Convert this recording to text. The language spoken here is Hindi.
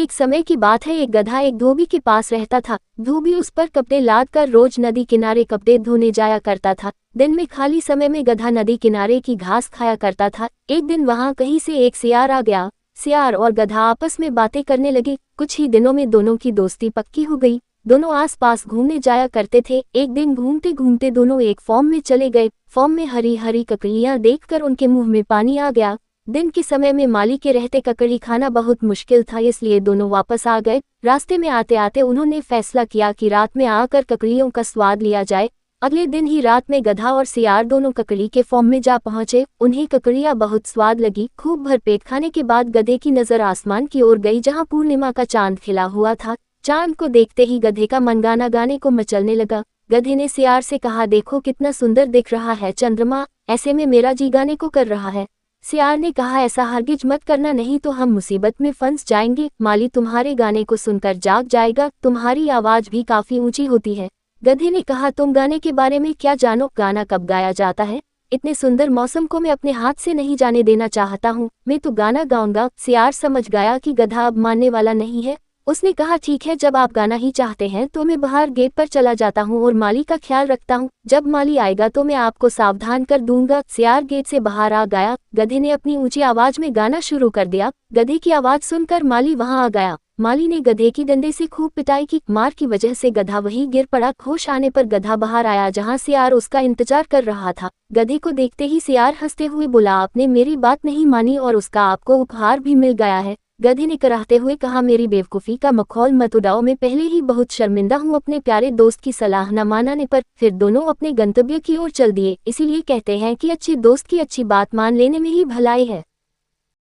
एक समय की बात है, एक गधा एक धोबी के पास रहता था। धोबी उस पर कपड़े लाद कर रोज नदी किनारे कपड़े धोने जाया करता था। दिन में खाली समय में गधा नदी किनारे की घास खाया करता था। एक दिन वहां कहीं से एक सियार आ गया। सियार और गधा आपस में बातें करने लगे। कुछ ही दिनों में दोनों की दोस्ती पक्की हो गई। दोनों आसपास घूमने जाया करते थे। एक दिन घूमते घूमते दोनों एक फार्म में चले गए। फार्म में हरी हरी ककड़ियां देखकर उनके मुंह में पानी आ गया। दिन के समय में माली के रहते ककड़ी खाना बहुत मुश्किल था, इसलिए दोनों वापस आ गए। रास्ते में आते आते उन्होंने फैसला किया कि रात में आकर ककड़ियों का स्वाद लिया जाए। अगले दिन ही रात में गधा और सियार दोनों ककड़ी के फार्म में जा पहुंचे। उन्हें ककड़ियां बहुत स्वाद लगी। खूब भरपेट खाने के बाद गधे की नजर आसमान की ओर गई, जहां पूर्णिमा का चांद खिला हुआ था। चांद को देखते ही गधे का मन गाना गाने को मचलने लगा। गधे ने सियार से कहा, देखो कितना सुंदर दिख रहा है चंद्रमा, ऐसे में मेरा जी गाने को कर रहा है। सियार ने कहा, ऐसा हरगिज मत करना, नहीं तो हम मुसीबत में फंस जाएंगे। माली तुम्हारे गाने को सुनकर जाग जाएगा, तुम्हारी आवाज भी काफी ऊंची होती है। गधे ने कहा, तुम गाने के बारे में क्या जानो, गाना कब गाया जाता है? इतने सुंदर मौसम को मैं अपने हाथ से नहीं जाने देना चाहता हूँ, मैं तो गाना गाऊंगा। सियार समझ गया कि गधा अब मानने वाला नहीं है। उसने कहा, ठीक है, जब आप गाना ही चाहते हैं तो मैं बाहर गेट पर चला जाता हूँ और माली का ख्याल रखता हूँ। जब माली आएगा तो मैं आपको सावधान कर दूंगा। सियार गेट से बाहर आ गया। गधे ने अपनी ऊंची आवाज में गाना शुरू कर दिया। गधे की आवाज सुनकर माली वहां आ गया। माली ने गधे की डंडे से खूब पिटाई की। मार की वजह से गधा वहीं गिर पड़ा। होश आने पर गधा बाहर आया, जहां सियार उसका इंतजार कर रहा था। गधे को देखते ही सियार हंसते हुए बोला, आपने मेरी बात नहीं मानी और उसका आपको उपहार भी मिल गया है। गधे ने कराहते हुए कहा, मेरी बेवकूफ़ी का मखौल मत उड़ाओ, मैं पहले ही बहुत शर्मिंदा हूँ अपने प्यारे दोस्त की सलाह न मानने पर। फिर दोनों अपने गंतव्य की ओर चल दिए। इसीलिए कहते हैं कि अच्छे दोस्त की अच्छी बात मान लेने में ही भलाई है।